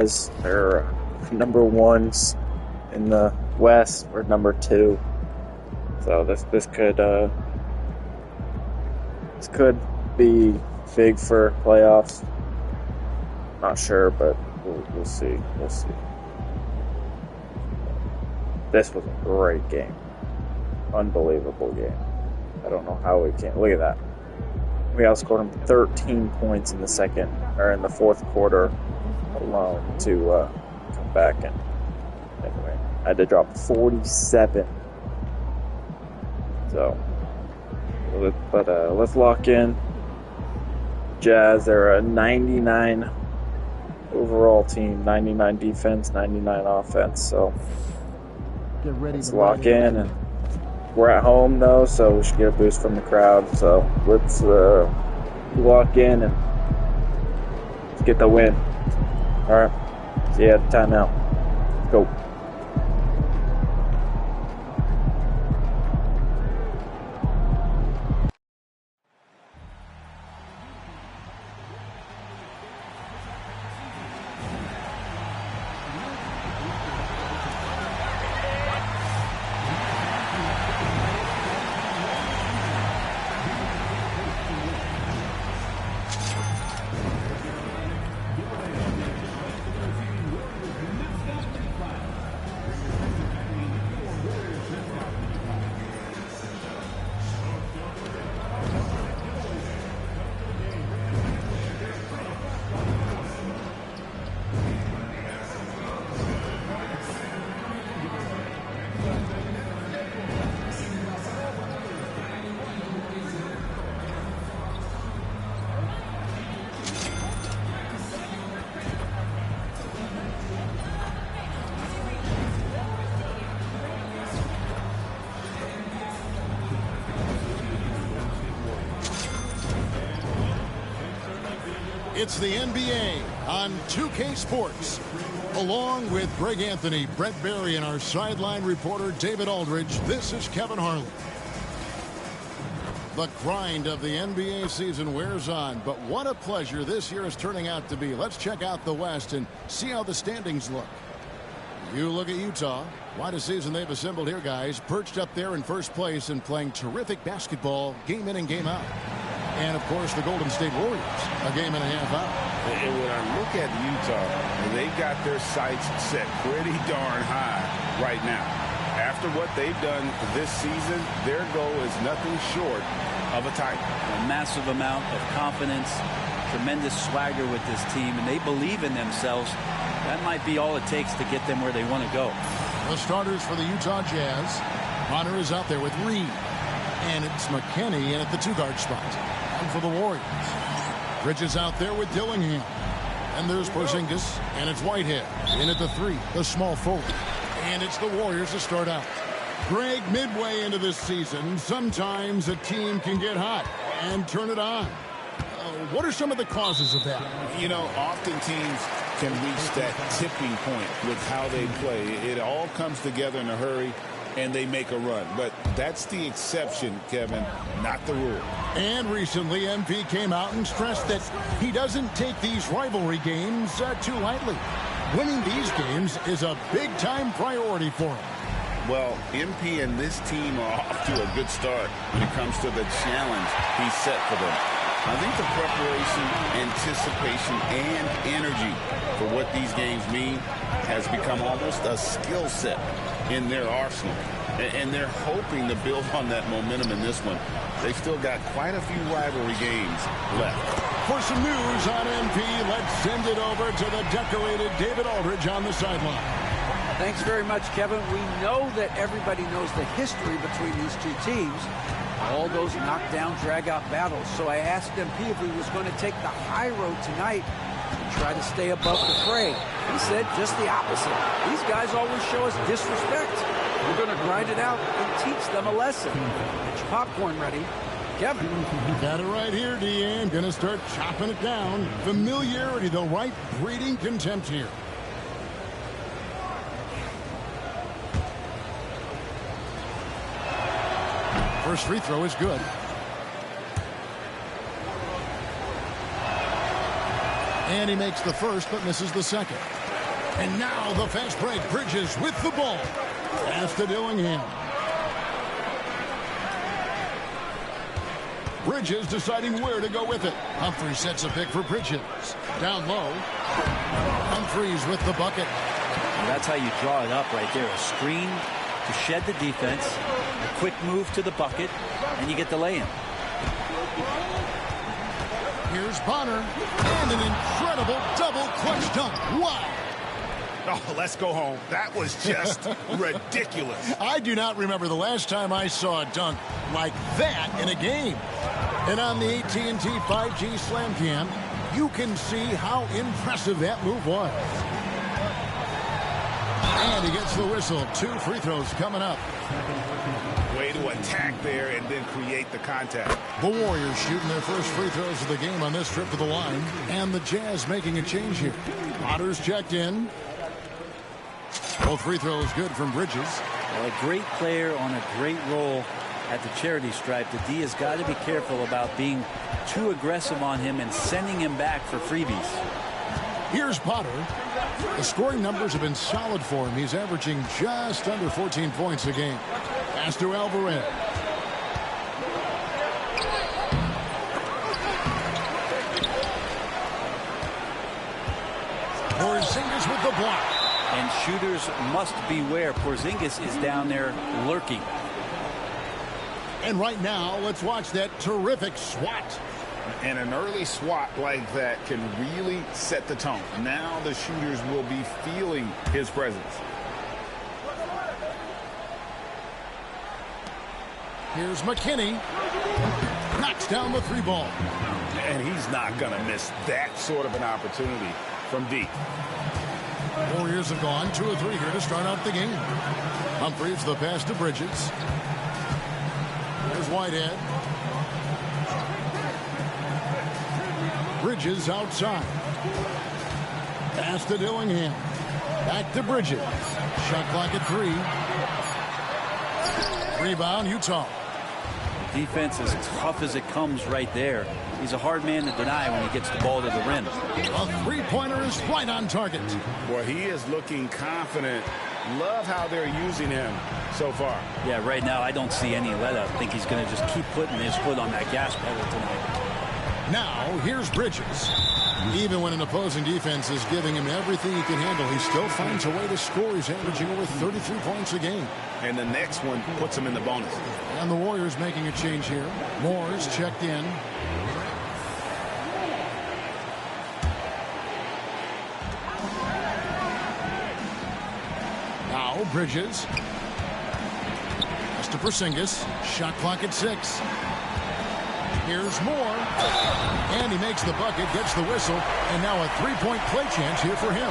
They're number ones in the West. We're number two. So this could be big for playoffs. Not sure, but we'll see. We'll see. This was a great game. Unbelievable game. I don't know how we can't. Look at that. We outscored them 13 points in the fourth quarter alone to come back. And anyway, I had to drop 47. So, but let's lock in. Jazz, they're a 99 overall team, 99 defense, 99 offense. So get ready. Let's lock in, and we're at home though, so we should get a boost from the crowd. So let's lock in and let's get the win. All right, see you at the timeout. Let's go. It's the NBA on 2K Sports. Along with Greg Anthony, Brett Barry, and our sideline reporter David Aldridge, this is Kevin Harlan. The grind of the NBA season wears on, but what a pleasure this year is turning out to be. Let's check out the West and see how the standings look. You look at Utah. What a season they've assembled here, guys. Perched up there in first place and playing terrific basketball game in and game out. And, of course, the Golden State Warriors, a game and a half out. And when I look at Utah, they've got their sights set pretty darn high right now. After what they've done this season, their goal is nothing short of a title. A massive amount of confidence, tremendous swagger with this team, and they believe in themselves. That might be all it takes to get them where they want to go. The starters for the Utah Jazz. Connor is out there with Reed. And it's McKinney in at the two-guard spot. And for the Warriors, Bridges out there with Dillingham. And there's Porzingis, and it's Whitehead in at the three, the small forward. And it's the Warriors to start out. Greg, midway into this season, sometimes a team can get hot and turn it on. What are some of the causes of that? You know, often teams can reach that tipping point with how they play. It all comes together in a hurry, and they make a run. But that's the exception, Kevin, not the rule. And recently, MP came out and stressed that he doesn't take these rivalry games too lightly. Winning these games is a big-time priority for him. Well, MP and this team are off to a good start when it comes to the challenge he set for them. I think the preparation, anticipation, and energy for what these games mean has become almost a skill set in their arsenal. And they're hoping to build on that momentum in this one. They've still got quite a few rivalry games left. For some news on MP, let's send it over to the decorated David Aldridge on the sideline. Thanks very much, Kevin. We know that everybody knows the history between these two teams. All those knockdown, drag-out battles. So I asked MP if he was going to take the high road tonight and try to stay above the fray. He said just the opposite. These guys always show us disrespect. We're going to grind it out and teach them a lesson. Get your popcorn ready. Kevin. Got it right here, Deanne. Going to start chopping it down. Familiarity, though, right? Breeding contempt here. First free throw is good. And he makes the first, but misses the second. And now the fast break. Bridges with the ball. Pass to Dillingham. Bridges deciding where to go with it. Humphries sets a pick for Bridges. Down low. Humphries with the bucket. And that's how you draw it up right there. A screen to shed the defense, a quick move to the bucket, and you get the lay-in. Here's Bonner, and an incredible double clutch dunk. Wow! Oh, let's go home. That was just ridiculous. I do not remember the last time I saw a dunk like that in a game. And on the AT&T 5G Slam Cam, you can see how impressive that move was. And he gets the whistle. 2 free throws coming up. Way to attack there and then create the contact. The Warriors shooting their first free throws of the game on this trip to the line. And the Jazz making a change here. Potter's checked in. Both free throws good from Bridges. Well, a great player on a great role at the charity stripe. The D has got to be careful about being too aggressive on him and sending him back for freebies. Here's Potter. The scoring numbers have been solid for him. He's averaging just under 14 points a game. Pass to Alvarez. Porzingis with the block. And shooters must beware. Porzingis is down there lurking. And right now, let's watch that terrific swat. And an early swat like that can really set the tone. Now the shooters will be feeling his presence. Here's McKinney. Knocks down the 3 ball. And he's not going to miss that sort of an opportunity from deep. Warriors have gone 2 of 3 here to start out the game. Humphries the pass to Bridges. Here's Whitehead. Bridges outside. Pass to Dillingham. Back to Bridges. Shot clock at 3. Rebound, Utah. Defense as tough as it comes right there. He's a hard man to deny when he gets the ball to the rim. A 3-pointer is right on target. Well, he is looking confident. Love how they're using him so far. Yeah, right now I don't see any let up. I think he's going to just keep putting his foot on that gas pedal tonight. Now, here's Bridges. Even when an opposing defense is giving him everything he can handle, he still finds a way to score. He's averaging over 33 points a game. And the next one puts him in the bonus. And the Warriors making a change here. Moore's checked in. Now, Bridges. Pass to Porzingis. Shot clock at 6. Here's Moore. And he makes the bucket, gets the whistle, and now a 3-point play chance here for him.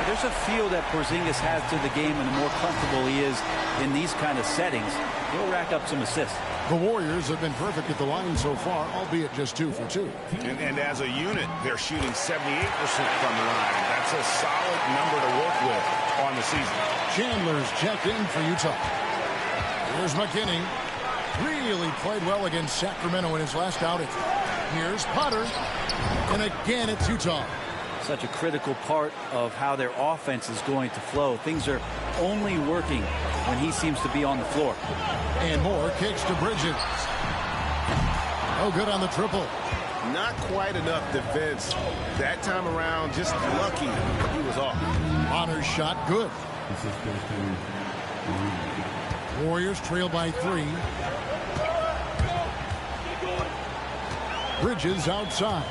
There's a feel that Porzingis has to the game, and the more comfortable he is in these kind of settings, he'll rack up some assists. The Warriors have been perfect at the line so far, albeit just 2 for 2. And as a unit, they're shooting 78% from the line. That's a solid number to work with on the season. Chandler's checked in for Utah. Here's McKinney. Really played well against Sacramento in his last outing. Here's Potter. And again, it's Utah. Such a critical part of how their offense is going to flow. Things are only working when he seems to be on the floor. And Moore kicks to Bridges. Oh, good on the triple. Not quite enough defense that time around. Just lucky he was off. Bonner's shot good. Warriors trail by 3. Bridges outside.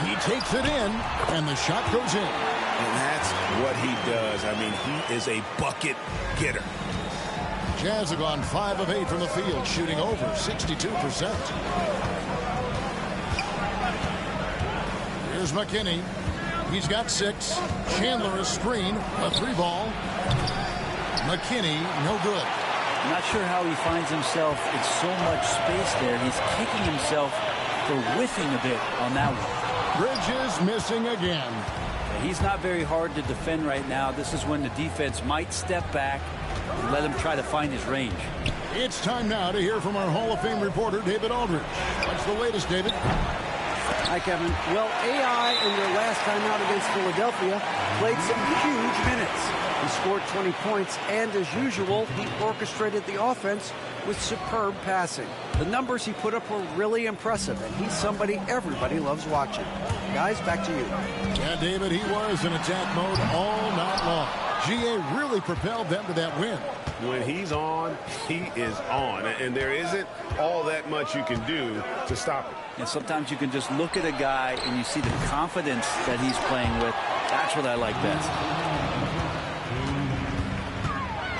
He takes it in, and the shot goes in. And that's what he does. I mean, he is a bucket getter. Jazz have gone 5 of 8 from the field, shooting over 62%. Here's McKinney. He's got 6. Chandler a screen, a 3-ball. McKinney, no good. I'm not sure how he finds himself in so much space there. He's kicking himself for whiffing a bit on that one. Bridges missing again. He's not very hard to defend right now. This is when the defense might step back and let him try to find his range. It's time now to hear from our Hall of Fame reporter, David Aldridge. What's the latest, David? Hi, Kevin. Well, AI in their last time out against Philadelphia played some huge minutes. He scored 20 points, and as usual, he orchestrated the offense with superb passing. The numbers he put up were really impressive, and he's somebody everybody loves watching. Guys, back to you. Yeah, David, he was in attack mode all night long. GA really propelled them to that win. When he's on, he is on. And there isn't all that much you can do to stop him. And sometimes you can just look at a guy and you see the confidence that he's playing with. That's what I like best.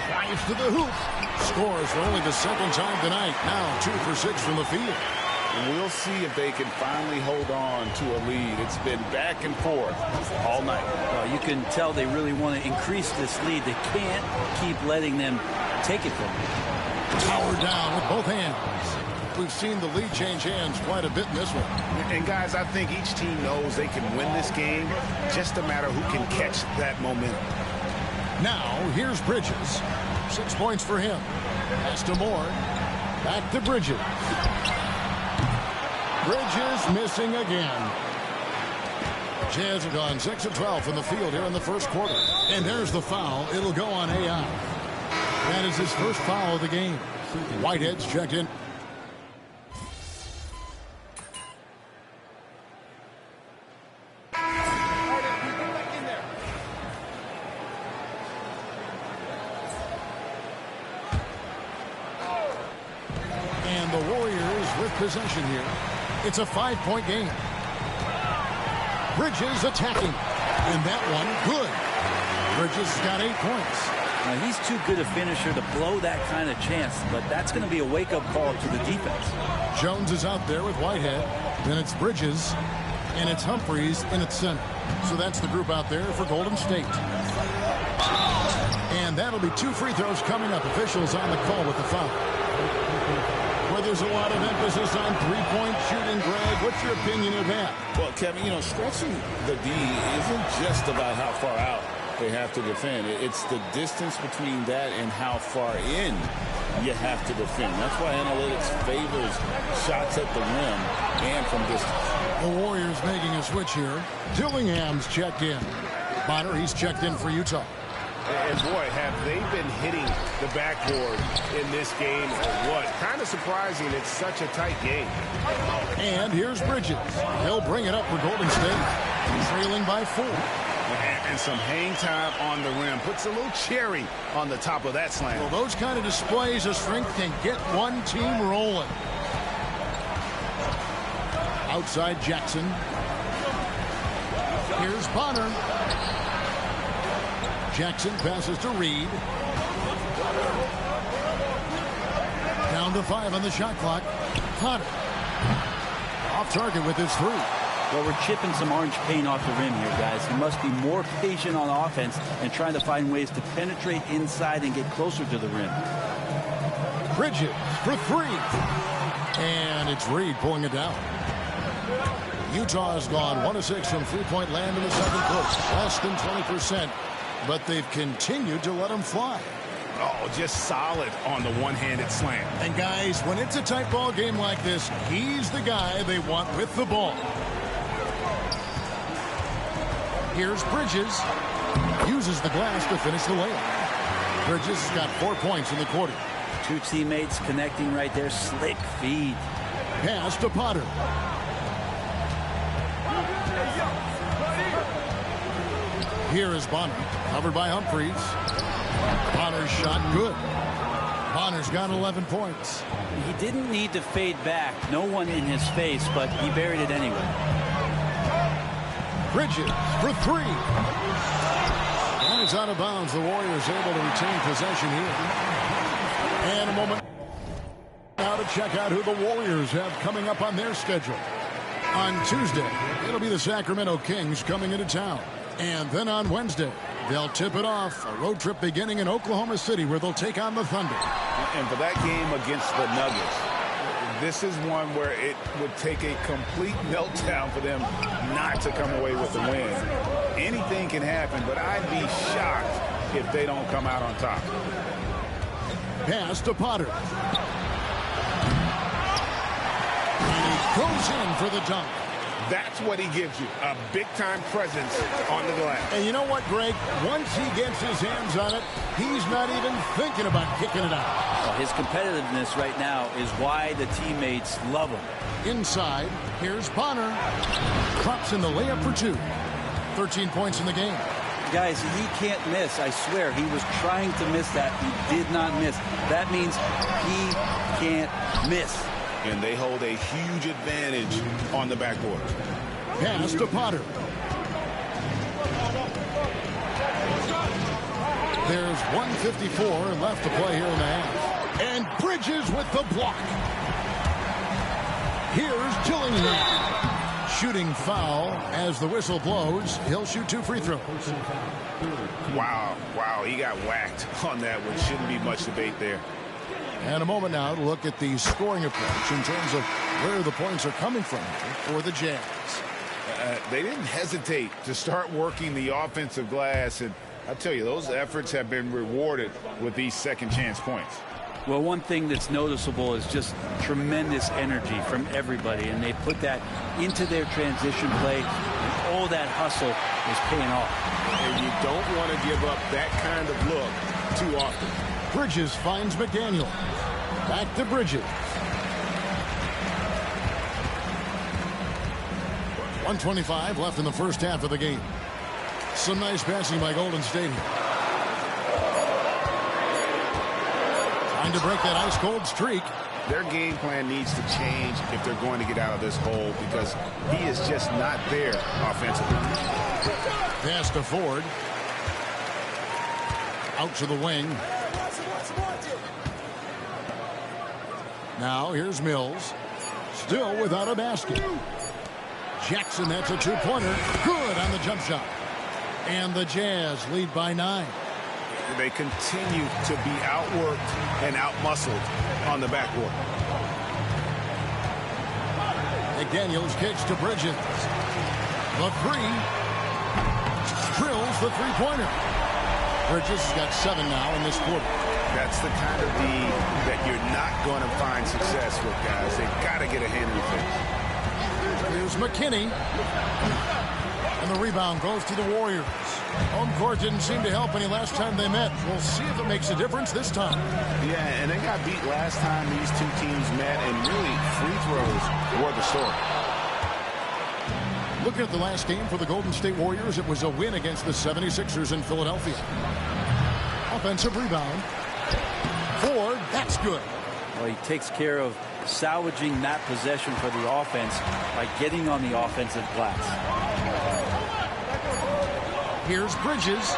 Drives to the hoop. Scores for only the second time tonight. Now 2 for 6 from the field. We'll see if they can finally hold on to a lead. It's been back and forth all night. Well, you can tell they really want to increase this lead. They can't keep letting them take it from them. Powered down with both hands. We've seen the lead change hands quite a bit in this one. And, guys, I think each team knows they can win this game. Just a matter who can catch that momentum. Now, here's Bridges. 6 points for him. Pass to Moore. Back to Bridges. Bridges missing again. Jazz have gone 6 of 12 from the field here in the first quarter. And there's the foul. It'll go on AI. That is his first foul of the game. Whitehead's checked in. And the Warriors with possession here. It's a 5-point game. Bridges attacking. And that one, good. Bridges got 8 points. Now, he's too good a finisher to blow that kind of chance, but that's going to be a wake-up call to the defense. Jones is out there with Whitehead. Then it's Bridges. And it's Humphreys in its center. So that's the group out there for Golden State. And that'll be 2 free throws coming up. Officials on the call with the foul. Where there's a lot of emphasis on three-point shooting, Greg. What's your opinion of that? Well, Kevin, you know, stretching the D isn't just about how far out they have to defend. It's the distance between that and how far in you have to defend. That's why analytics favors shots at the rim and from distance. The Warriors making a switch here. Dillingham's checked in. Bonner, he's checked in for Utah. And boy, have they been hitting the backboard in this game or what? Kind of surprising. It's such a tight game. And here's Bridges. He'll bring it up for Golden State. Trailing by 4. And some hang time on the rim. Puts a little cherry on the top of that slam. Well, those kind of displays of strength can get one team rolling. Outside Jackson. Here's Bonner. Jackson passes to Reed. Down to 5 on the shot clock. Potter. Off target with his 3. Well, we're chipping some orange paint off the rim here, guys. He must be more patient on offense and trying to find ways to penetrate inside and get closer to the rim. Bridges for 3. And it's Reed pulling it down. Utah has gone 1 of 6 from three-point land in the second quarter. Less than 20%. But they've continued to let them fly. Oh, just solid on the one-handed slam. And guys, when it's a tight ball game like this, he's the guy they want with the ball. Here's Bridges. Uses the glass to finish the layup. Bridges has got 4 points in the quarter. 2 teammates connecting right there. Slick feed. Pass to Potter. Here is Bonner, covered by Humphreys. Bonner's shot good. Bonner's got 11 points. He didn't need to fade back. No one in his face, but he buried it anyway. Bridges for 3. And it's out of bounds. The Warriors able to retain possession here. And a moment now to check out who the Warriors have coming up on their schedule. On Tuesday, it'll be the Sacramento Kings coming into town. And then on Wednesday, they'll tip it off. A road trip beginning in Oklahoma City where they'll take on the Thunder. And for that game against the Nuggets, this is one where it would take a complete meltdown for them not to come away with the win. Anything can happen, but I'd be shocked if they don't come out on top. Pass to Potter. And he goes in for the dunk. That's what he gives you, a big-time presence on the glass. And you know what, Greg? Once he gets his hands on it, he's not even thinking about kicking it out. Well, his competitiveness right now is why the teammates love him. Inside, here's Bonner. Drops in the layup for 2. 13 points in the game. Guys, he can't miss. I swear, he was trying to miss that. He did not miss. That means he can't miss. And they hold a huge advantage on the backboard. Pass to Potter. There's 1:54 left to play here in the half. And Bridges with the block. Here's Dillingham. Shooting foul as the whistle blows. He'll shoot 2 free throws. Wow, he got whacked on that one. Shouldn't be much debate there. And a moment now to look at the scoring approach in terms of where the points are coming from for the Jazz. They didn't hesitate to start working the offensive glass, and I'll tell you, those efforts have been rewarded with these second chance points. Well, one thing that's noticeable is just tremendous energy from everybody, and they put that into their transition play, and all that hustle is paying off. And you don't want to give up that kind of look too often. Bridges finds McDaniel. Back to Bridges. 1:25 left in the first half of the game. Some nice passing by Golden State. Trying to break that ice-cold streak. Their game plan needs to change if they're going to get out of this hole, because he is just not there offensively. Pass to Ford. Out to the wing. Now here's Mills. Still without a basket. Jackson, that's a 2-pointer. Good on the jump shot. And the Jazz lead by 9. They continue to be outworked and outmuscled on the backboard. McDaniels kicks to Bridges. The 3. Drills the 3-pointer. Bridges has got 7 now in this quarter. That's the kind of D that you're not going to find success with, guys. They've got to get a hand in the face. Here's McKinney. And the rebound goes to the Warriors. Home court didn't seem to help any last time they met. We'll see if it makes a difference this time. Yeah, and they got beat last time these two teams met, and really free throws were the story. Looking at the last game for the Golden State Warriors, it was a win against the 76ers in Philadelphia. Offensive rebound. Ford, that's good. Well, he takes care of salvaging that possession for the offense by getting on the offensive glass. Here's Bridges.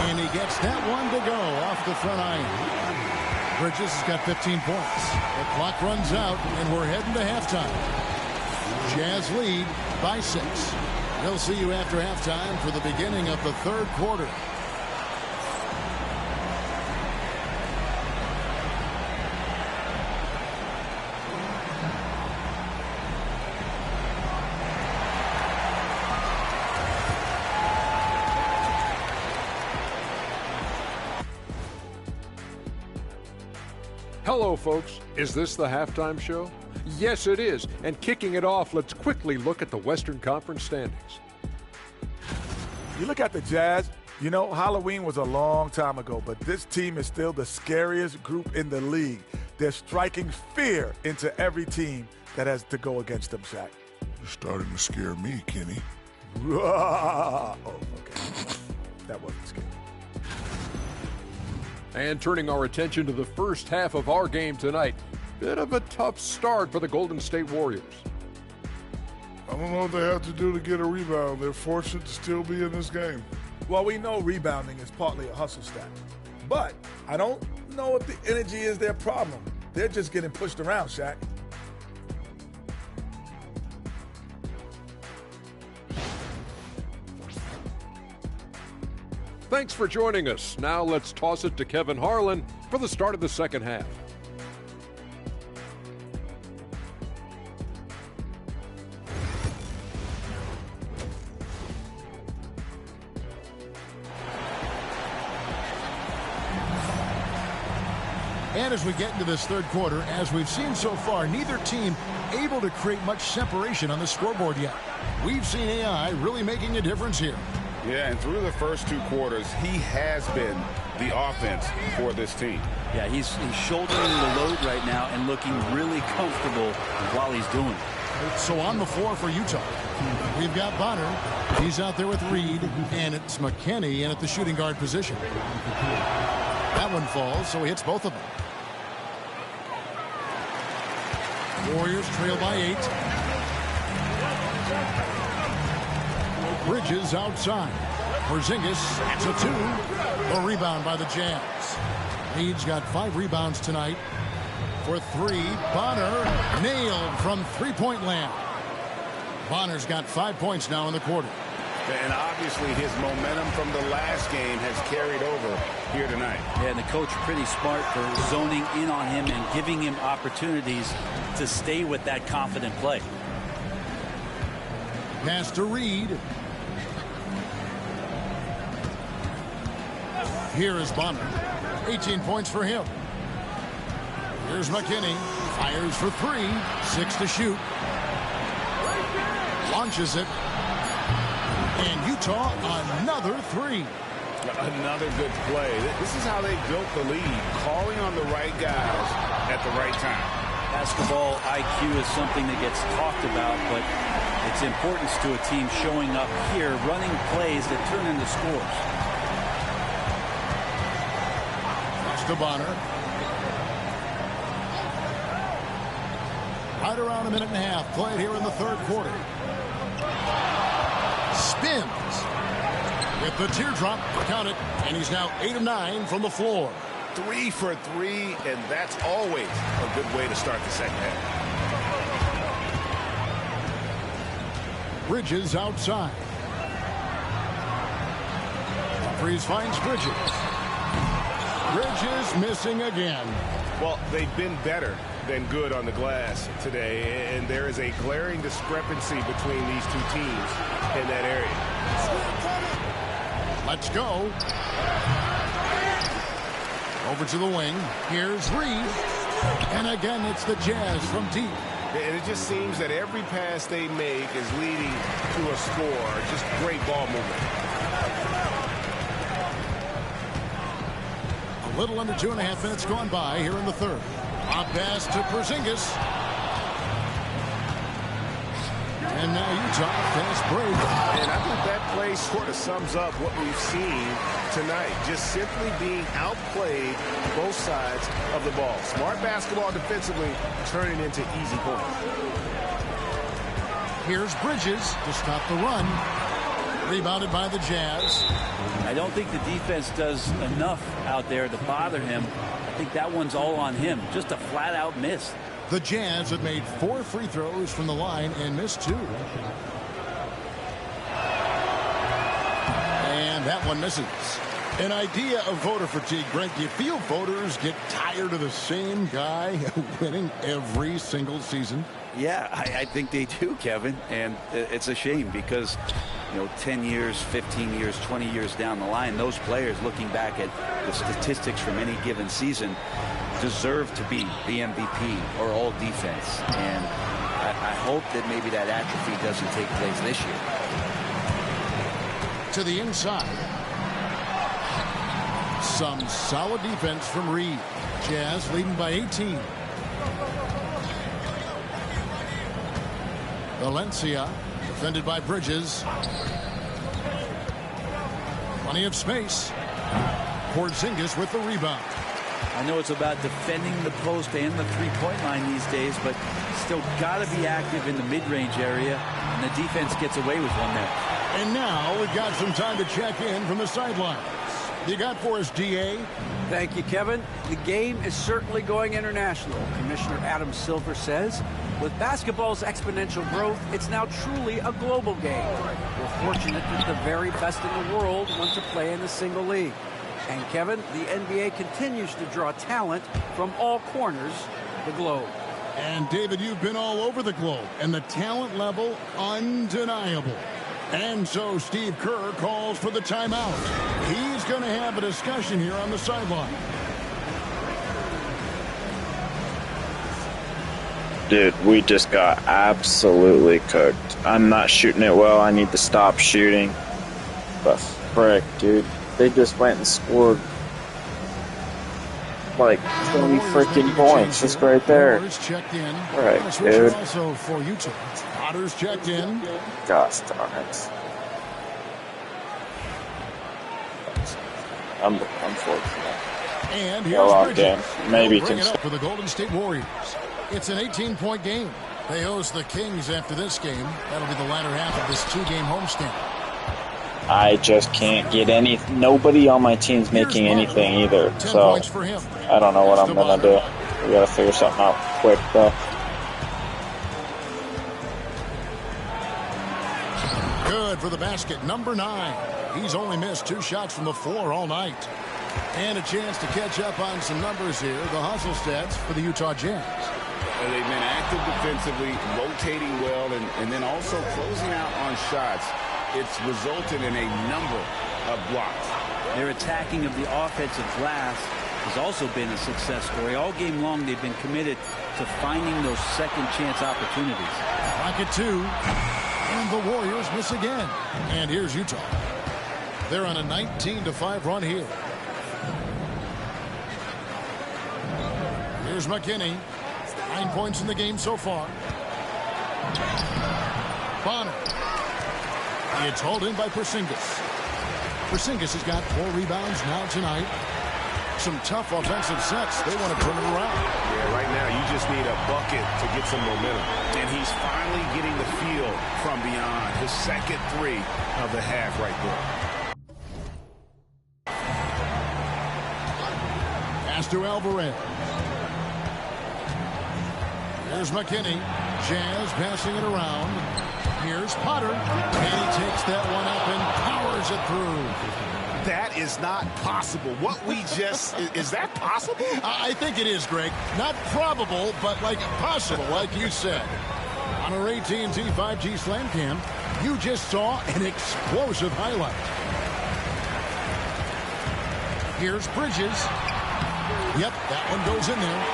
And he gets that one to go off the front iron. Bridges has got 15 points. The clock runs out, and we're heading to halftime. Jazz lead by 6. We'll see you after halftime for the beginning of the third quarter. Hello, folks. Is this the halftime show? Yes, it is. And kicking it off, let's quickly look at the Western Conference standings. You look at the Jazz, you know, Halloween was a long time ago, but this team is still the scariest group in the league. They're striking fear into every team that has to go against them, Shaq. You're starting to scare me, Kenny. Oh, okay. That wasn't scary. And turning our attention to the first half of our game tonight, bit of a tough start for the Golden State Warriors. I don't know what they have to do to get a rebound. They're fortunate to still be in this game. Well, we know rebounding is partly a hustle stat, but I don't know if the energy is their problem. They're just getting pushed around, Shaq. Thanks for joining us. Now let's toss it to Kevin Harlan for the start of the second half. And as we get into this third quarter, as we've seen so far, neither team able to create much separation on the scoreboard yet. We've seen AI really making a difference here. Yeah, and through the first 2 quarters, he has been the offense for this team. Yeah, he's shouldering the load right now and looking really comfortable while he's doing it. So on the floor for Utah, we've got Bonner. He's out there with Reed, and it's McKinney in at the shooting guard position. That one falls, so he hits both of them. Warriors trail by 8. Bridges outside. Porzingis, that's a 2. A rebound by the Jazz. Reed's got 5 rebounds tonight. For 3, Bonner nailed from three-point land. Bonner's got 5 points now in the quarter. And obviously his momentum from the last game has carried over here tonight. Yeah, and the coach pretty smart for zoning in on him and giving him opportunities to stay with that confident play. Pass to Reed. Here is Bonner. 18 points for him. Here's McKinney. Fires for 3. 6 to shoot. Launches it. And Utah another 3. Another good play. This is how they built the lead, calling on the right guys at the right time. Basketball IQ is something that gets talked about, but its importance to a team showing up here, running plays that turn into scores. Pass to Bonner. Right around a minute and a half played here in the third quarter. Spins with the teardrop, count it, and he's now 8 of 9 from the floor. 3 for 3, and that's always a good way to start the second half. Bridges outside. Freeze finds Bridges. Bridges missing again. Well, they've been better than good on the glass today, and there is a glaring discrepancy between these 2 teams in that area. Let's go. Over to the wing. Here's Reed. And again, it's the Jazz from deep. And it just seems that every pass they make is leading to a score. Just great ball movement. A little under 2.5 minutes gone by here in the third. A pass to Porzingis. And now Utah fast break. And I think that play sort of sums up what we've seen tonight. Just simply being outplayed both sides of the ball. Smart basketball defensively, turning into easy points. Here's Bridges to stop the run. Rebounded by the Jazz. I don't think the defense does enough out there to bother him. I think that one's all on him. Just a flat-out miss. The Jazz have made 4 free throws from the line and missed 2. And that one misses. An idea of voter fatigue, Brent. Do you feel voters get tired of the same guy winning every single season? Yeah, I think they do, Kevin. And it's a shame because, 10 years, 15 years, 20 years down the line, those players looking back at the statistics from any given season deserve to be the MVP or all defense. And I hope that maybe that atrophy doesn't take place this year. To the inside. Some solid defense from Reed. Jazz leading by 18. Valencia defended by Bridges. Plenty of space. Porzingis with the rebound. I know it's about defending the post and the three-point line these days, but still got to be active in the mid-range area, and the defense gets away with one there. And now we've got some time to check in from the sidelines. You got for us, DA? Thank you, Kevin. The game is certainly going international. Commissioner Adam Silver says, with basketball's exponential growth, it's now truly a global game. We're fortunate that the very best in the world want to play in a single league. And Kevin, the NBA continues to draw talent from all corners of the globe. And David, you've been all over the globe, and the talent level undeniable. And so Steve Kerr calls for the timeout. He's going to have a discussion here on the sideline. Dude, we just got absolutely cooked. I'm not shooting it well. I need to stop shooting. But frick, dude. They just went and scored like 20 freaking points just right there. Right, dude. Also for Utah. Potter's checked in. Gosh darn it. Unfortunate. And here's Bridges. Maybe bring it up for the Golden State Warriors. It's an 18-point game. They host the Kings after this game. That'll be the latter half of this 2-game homestand. I just can't get nobody on my team's making anything either. So I don't know what I'm gonna do. We gotta figure something out quick though. Good for the basket, number 9. He's only missed 2 shots from the floor all night. And a chance to catch up on some numbers here. The hustle stats for the Utah Jazz. They've been active defensively, rotating well, and then also closing out on shots. It's resulted in a number of blocks. Their attacking of the offensive glass has also been a success story. All game long, they've been committed to finding those second chance opportunities. Pocket 2, and the Warriors miss again. And here's Utah. They're on a 19-5 run here. Here's McKinney. 9 points in the game so far. Bonner. It's hauled in by Porzingis. Porzingis has got 4 rebounds now tonight. Some tough offensive sets. They want to turn it around. Yeah, right now you just need a bucket to get some momentum. And he's finally getting the feel from beyond. His second 3 of the half right there. Pass to Alvarez. Here's McKinney. Jazz passing it around. Here's Potter. And he takes that one up and powers it through. That is not possible. What we just... is that possible? I think it is, Greg. Not probable, but like possible, like you said. On our AT&T 5G Slam Cam, you just saw an explosive highlight. Here's Bridges. Yep, that one goes in there.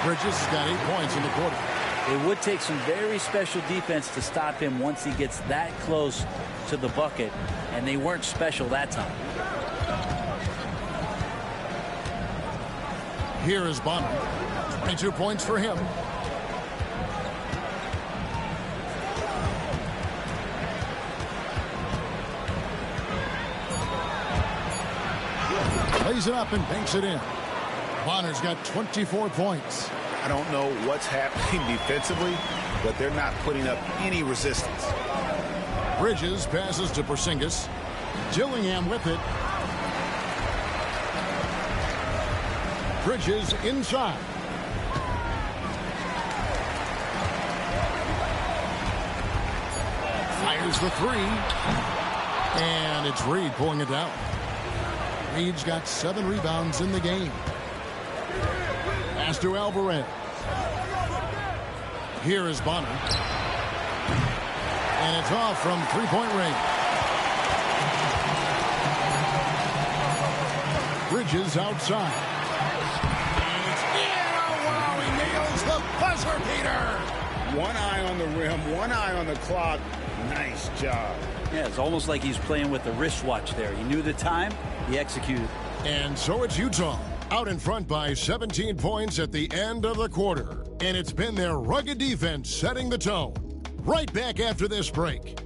Bridges has got 8 points in the quarter. It would take some very special defense to stop him once he gets that close to the bucket, and they weren't special that time. Here is Bonner. 22 points for him. Plays it up and banks it in. Bonner's got 24 points. I don't know what's happening defensively, but they're not putting up any resistance. Bridges passes to Porzingis. Dillingham with it. Bridges inside. Fires the 3. And it's Reed pulling it down. Reed's got 7 rebounds in the game. Pass to Alvarez. Here is Bonner. And it's off from 3-point range. Bridges outside. And it's in. Oh, wow, he nails the buzzer beater. One eye on the rim, one eye on the clock. Nice job. Yeah, it's almost like he's playing with the wristwatch there. He knew the time, he executed. And so it's Utah. Out in front by 17 points at the end of the quarter. And it's been their rugged defense setting the tone. Right back after this break.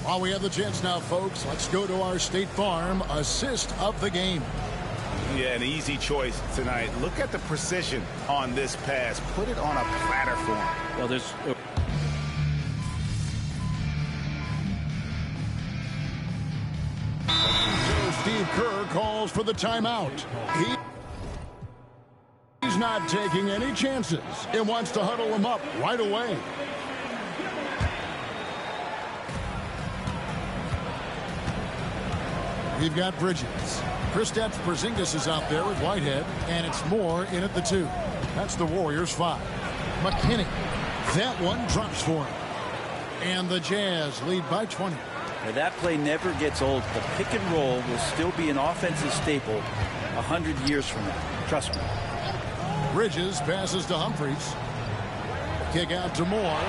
While we have the chance now, folks, let's go to our State Farm assist of the game. Yeah, an easy choice tonight. Look at the precision on this pass. Put it on a platter for him. Well, there's... Steve Kerr calls for the timeout. He's not taking any chances and wants to huddle him up right away. We've got Bridges. Kristaps Porzingis is out there with Whitehead, and it's Moore in at the 2. That's the Warriors' 5. McKinney. That one drops for him. And the Jazz lead by 20. Now, that play never gets old. The pick and roll will still be an offensive staple 100 years from now. Trust me. Bridges passes to Humphries. Kick out to Moore.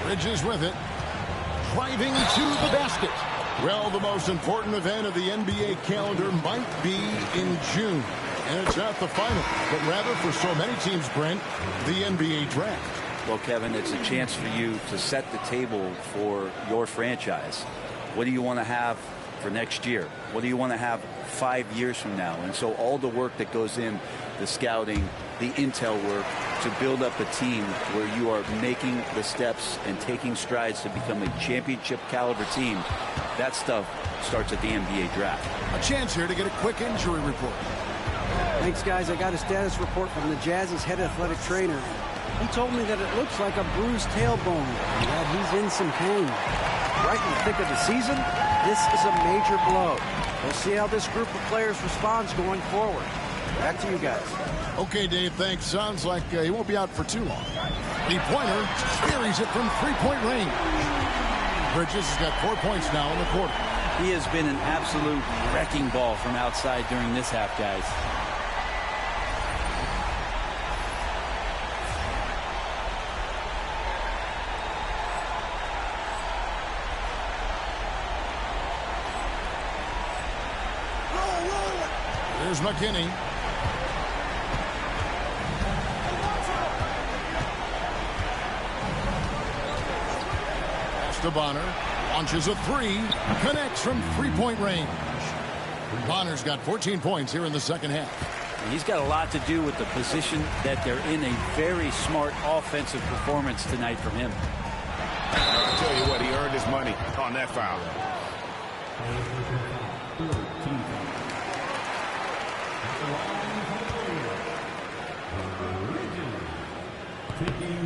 Bridges with it. Driving to the basket. Well, the most important event of the NBA calendar might be in June. And it's not the final, but rather for so many teams, Brent, the NBA draft. Well, Kevin, it's a chance for you to set the table for your franchise. What do you want to have for next year? What do you want to have 5 years from now? And so all the work that goes in, the scouting, the intel work, to build up a team where you are making the steps and taking strides to become a championship caliber team, that stuff starts at the NBA draft. A chance here to get a quick injury report. Thanks, guys. I got a status report from the Jazz's head athletic trainer. He told me that it looks like a bruised tailbone and that he's in some pain. Right in the thick of the season, this is a major blow. We'll see how this group of players responds going forward. Back to you guys. Okay, Dave, thanks. Sounds like he won't be out for too long. Three-pointer, buries it from three-point range. Bridges has got 4 points now in the quarter. He has been an absolute wrecking ball from outside during this half, guys. Here's McKinney. Pass to Bonner. Launches a three. Connects from three-point range. Bonner's got 14 points here in the second half. And he's got a lot to do with the position that they're in. A very smart offensive performance tonight from him. I'll tell you what, he earned his money on that foul.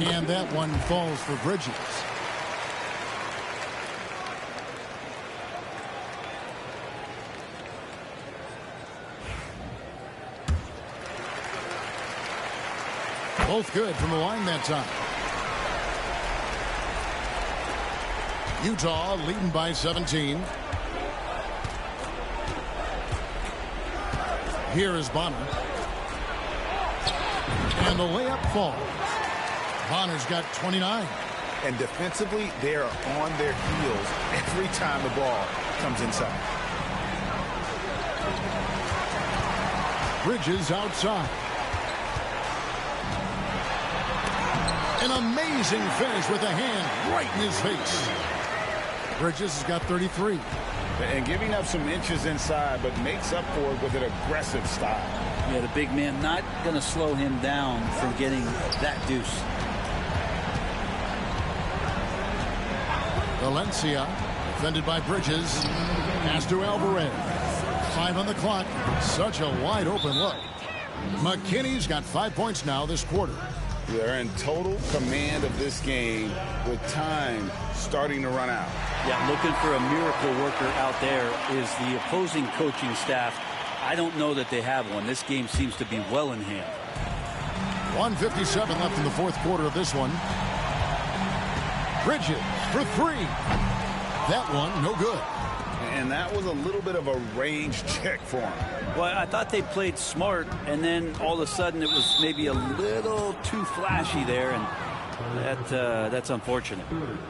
And that one falls for Bridges. Both good from the line that time. Utah leading by 17. Here is Bonner. And the layup falls. Bonner's got 29. And defensively, they are on their heels every time the ball comes inside. Bridges outside. An amazing finish with a hand right in his face. Bridges has got 33. And giving up some inches inside, but makes up for it with an aggressive style. Yeah, the big man not going to slow him down from getting that deuce. Valencia, defended by Bridges. Pass to Alvarez. 5 on the clock. Such a wide open look. McKinney's got 5 points now this quarter. They're in total command of this game with time starting to run out. Yeah, looking for a miracle worker out there is the opposing coaching staff. I don't know that they have one. This game seems to be well in hand. 1:57 left in the fourth quarter of this one. Bridges for three. That one, no good. And that was a little bit of a range check for him. Well, I thought they played smart, and then all of a sudden it was maybe a little too flashy there, and that's unfortunate.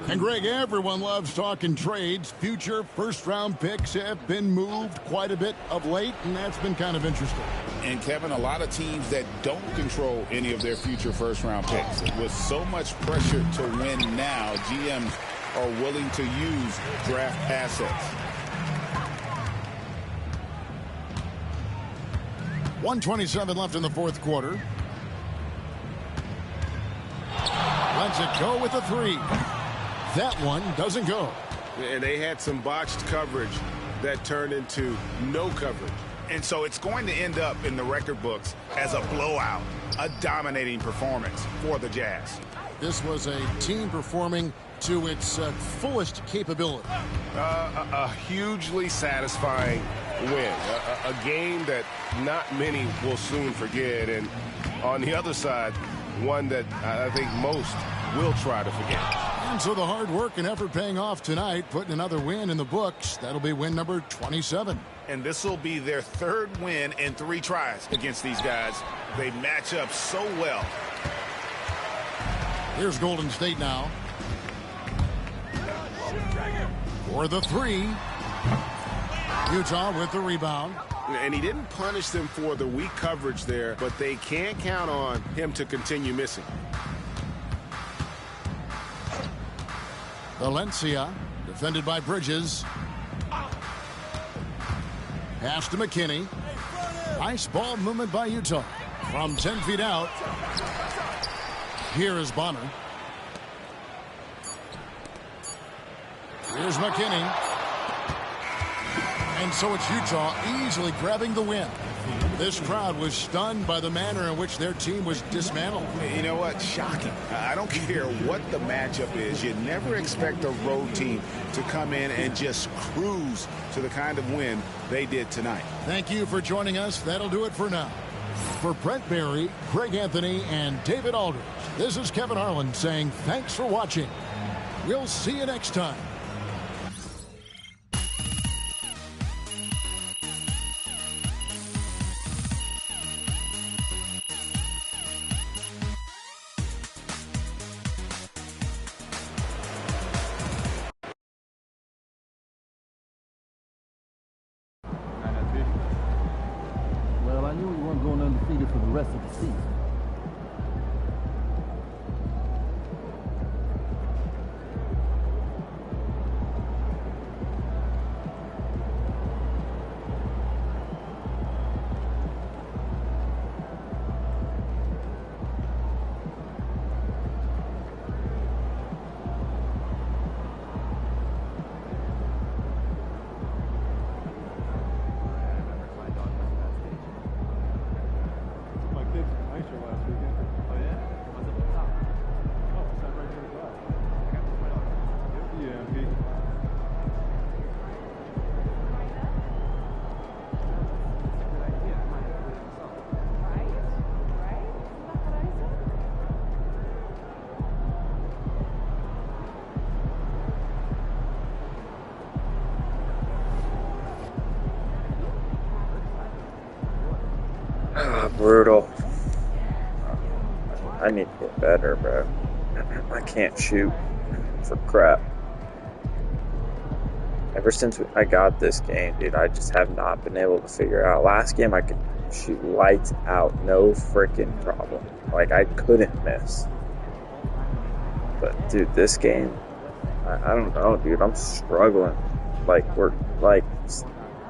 And Greg, everyone loves talking trades. Future first-round picks have been moved quite a bit of late, and that's been kind of interesting. And Kevin, a lot of teams that don't control any of their future first-round picks. With so much pressure to win now, GMs are willing to use draft assets. 1:27 left in the fourth quarter. Lets it go with a three. That one doesn't go. And they had some botched coverage that turned into no coverage. And so it's going to end up in the record books as a blowout, a dominating performance for the Jazz. This was a team performing to its fullest capability. A hugely satisfying win. A game that not many will soon forget. And on the other side, one that I think most will try to forget. And so the hard work and effort paying off tonight, putting another win in the books. That'll be win number 27. And this will be their third win in 3 tries against these guys. They match up so well. Here's Golden State now. For the 3. Utah with the rebound. And he didn't punish them for the weak coverage there, but they can't count on him to continue missing. Valencia, defended by Bridges. Pass to McKinney. Nice ball movement by Utah. From 10 feet out. Here is Bonner. Here's McKinney. And so it's Utah easily grabbing the win. This crowd was stunned by the manner in which their team was dismantled. You know what? Shocking. I don't care what the matchup is. You never expect a road team to come in and just cruise to the kind of win they did tonight. Thank you for joining us. That'll do it for now. For Brent Barry, Greg Anthony, and David Aldridge, this is Kevin Harlan saying thanks for watching. We'll see you next time. Well, I knew we weren't going undefeated for the rest of the season. Brutal. I need to get better, bro. I can't shoot for crap. Ever since I got this game, dude, I just have not been able to figure out. Last game, I could shoot lights out, no freaking problem. Like, I couldn't miss. But, dude, this game, I don't know, dude. I'm struggling. Like,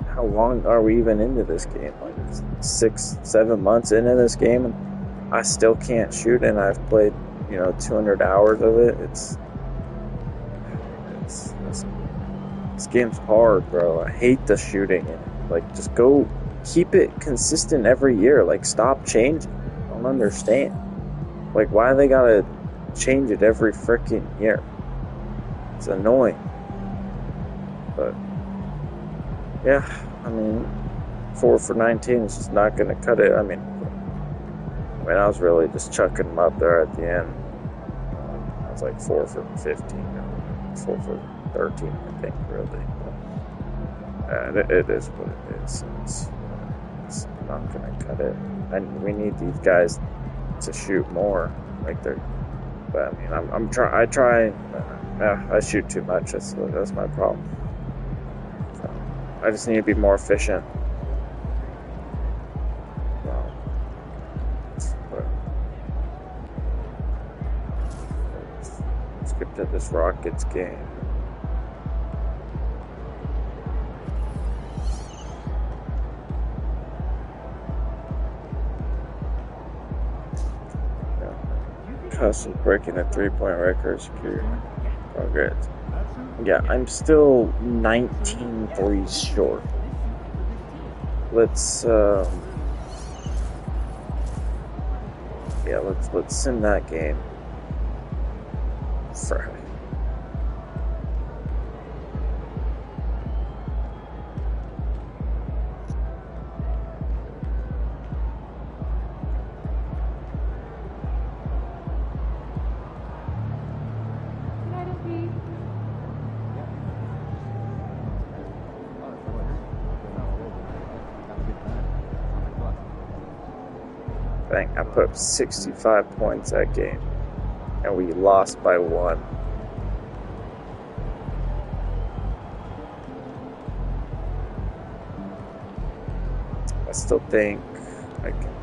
how long are we even into this game? Like 6-7 months into this game, and I still can't shoot. And I've played, 200 hours of it. This game's hard, bro. I hate the shooting. Like, just go keep it consistent every year. Like, stop changing. I don't understand. Like, why they gotta change it every freaking year? It's annoying. But yeah, I mean, 4 for 19 is just not going to cut it. I mean, I was really just chucking them up there at the end. I was like 4 for 15, 4 for 13, I think, really. But, it is what it is. It's not going to cut it. And we need these guys to shoot more. Like they're. But I mean, I try. I shoot too much. That's my problem. I just need to be more efficient. Let's get to this Rockets game. Custom breaking the 3-point record, secure progress. Yeah, I'm still 19 threes short. Let's sim that game. Friday. Dang, I put up 65 points that game, and we lost by 1. I still think I can.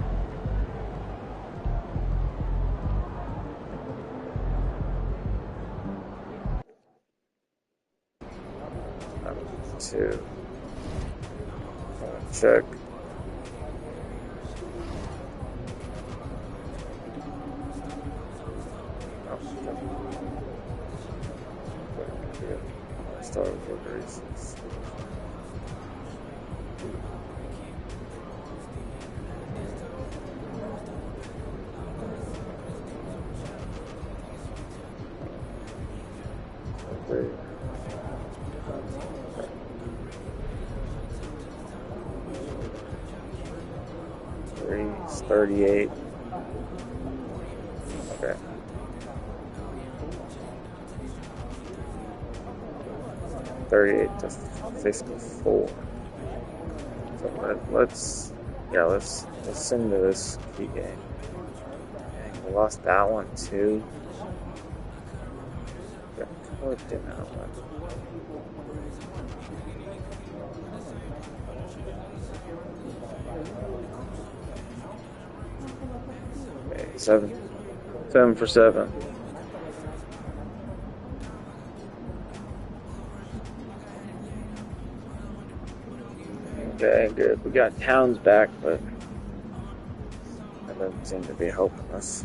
To check. Start with the races. Okay. 38. Okay. 38 to 54. So let's send to this key game. Dang, we lost that one too. Got cooked in that one. Okay, 7 for 7. Okay, good. We got Towns back, but that doesn't seem to be helping us.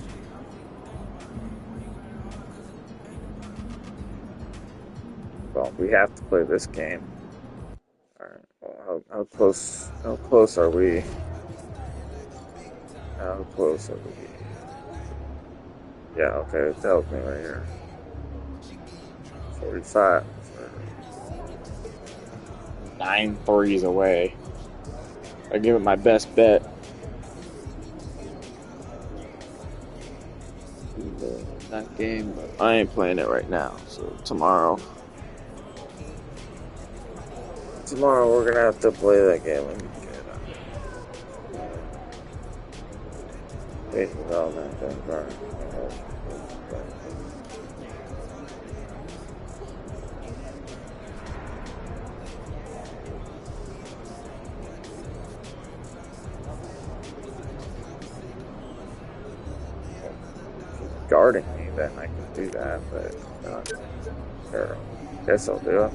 Well, we have to play this game. All right. Well, how close are we? How close are we? Yeah, okay, it tells me right here. 45. 9 threes away. I give it my best bet. That game, but I ain't playing it right now. So tomorrow we're gonna have to play that game. Let me get it. Development thing, guarding me, then I can do that, but sure. Guess I'll do it.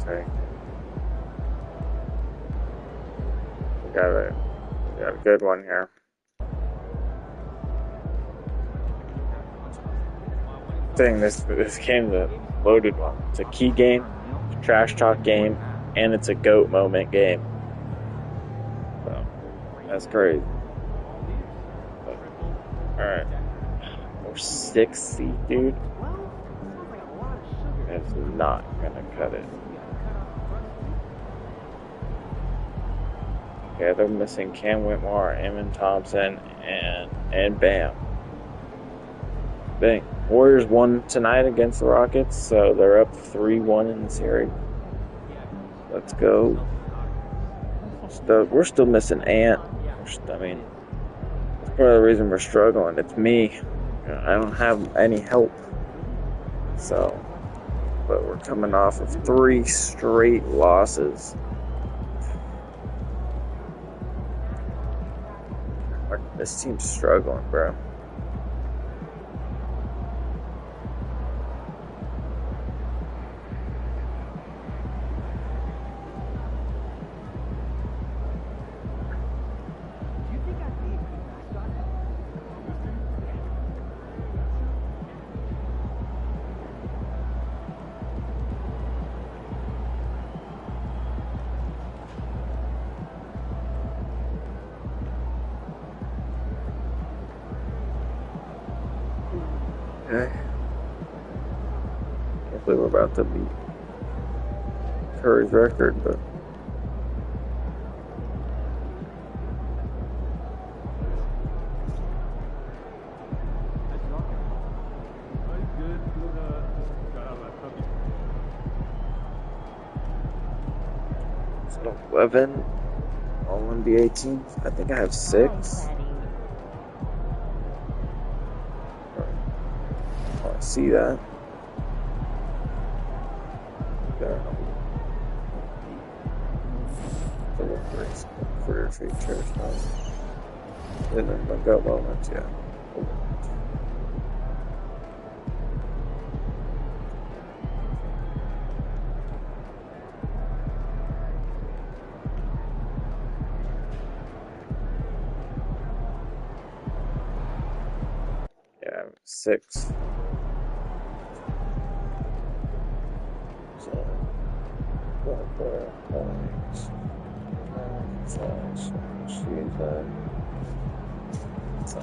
Okay. We got a good one here. This game's a loaded one. It's a key game, trash talk game, and it's a GOAT moment game. So that's crazy. But, all right, we're 6th seed, dude. It's not gonna cut it. Okay, they're missing Cam Whitmore, Eamon Thompson, and Bam. Dang. Warriors won tonight against the Rockets, so they're up 3-1 in the series. Let's go. We're still missing Ant. That's part of the reason we're struggling. It's me. I don't have any help. So, but we're coming off of 3 straight losses. This team's struggling, bro. Okay. Can't believe we're about to beat Curry's record, but it's 11 all NBA teams. I think I have 6. Oh, I see that. There. Career features. And then the go moments, yeah. Yeah, 6. So, points. So,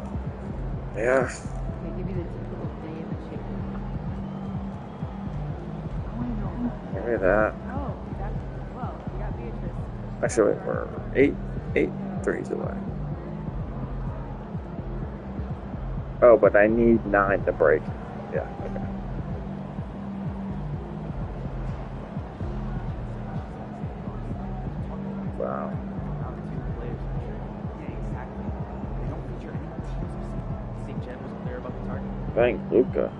yeah. They give you the typical day in the chicken. Give me that. Oh, that's, well, you got Beatrice. Actually, we're 8 threes away. Oh, but I need 9 to break. Yeah, okay. Wow. Thank Luca.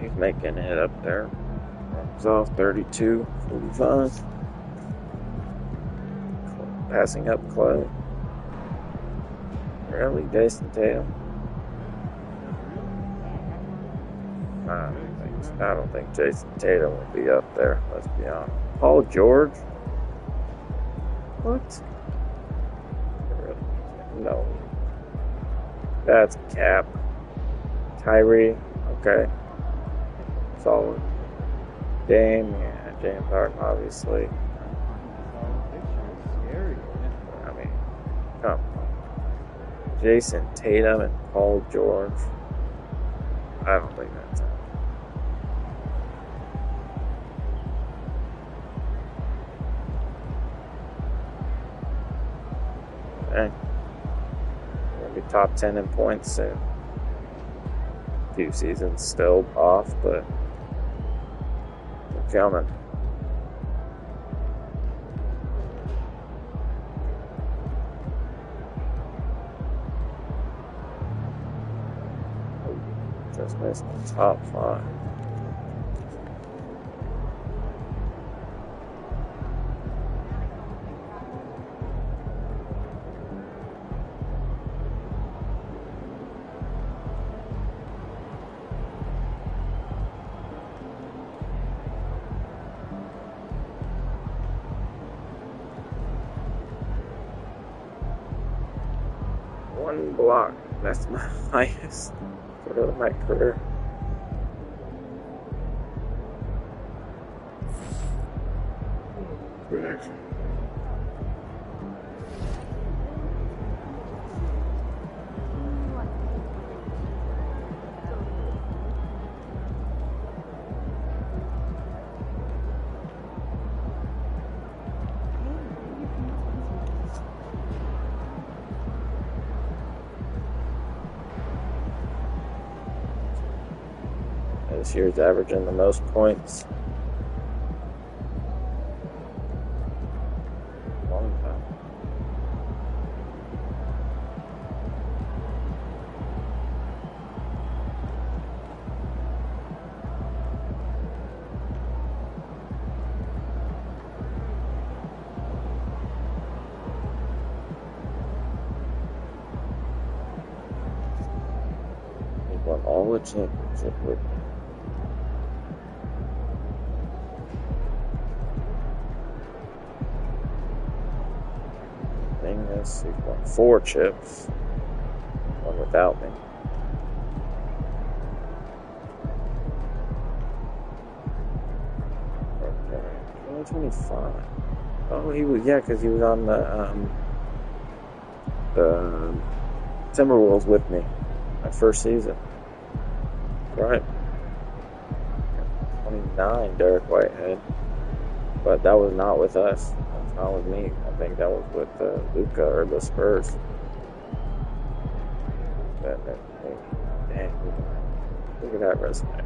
He's making it up there. He's off 32, 45. Passing up Clay. Really? Jason Tatum? I don't think Jason Tatum will be up there, let's be honest. Paul George? What? No. That's cap. Kyrie, okay. Solid. Dame, yeah, James Harden, obviously. I mean, come on. Jason Tatum and Paul George. I don't think that's it. Okay. Gonna be top 10 in points soon. Few seasons still off, but they're coming. Just missed the top 5. One block. That's my highest for my career. Prediction. This year's averaging the most points. Long time. He won all the championship with me. He won 4 chips. One without me. Okay. 2025. Oh, he was, yeah, because he was on the Timberwolves with me my first season. Right. 29, Derek Whitehead. But that was not with us. That's not with me. I think that was with Luka or the Spurs. Dang, look at that resume.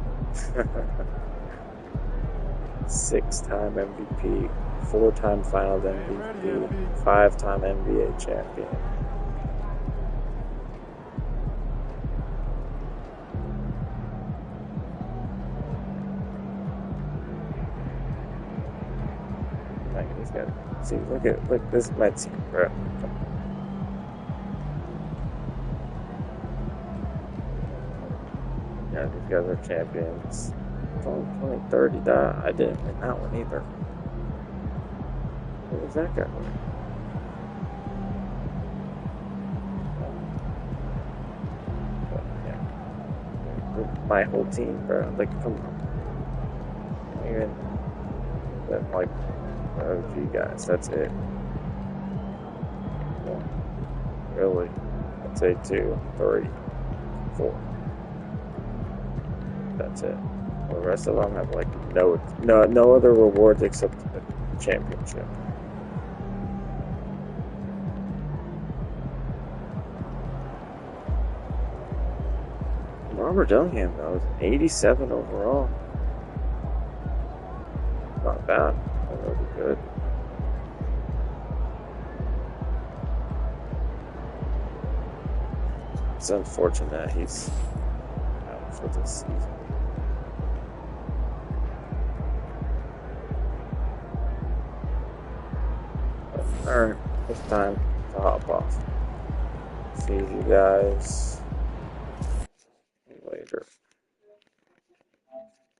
6-time MVP, 4-time Finals MVP, 5-time NBA champion. He's got. See, look this Mets team, bro. Yeah, these guys are champions. It's only 2030. I didn't win that one either. What was that guy winning? Yeah. My whole team, bro. Like, come on. Even that, like, OG guys. That's it. Really? I'd say 2, 3, 4. That's it. The rest of them have like no other rewards except the championship. Robert Dillingham though is 87 overall. Not bad. That would be good. It's unfortunate he's out for this season. Alright, it's time to hop off. See you guys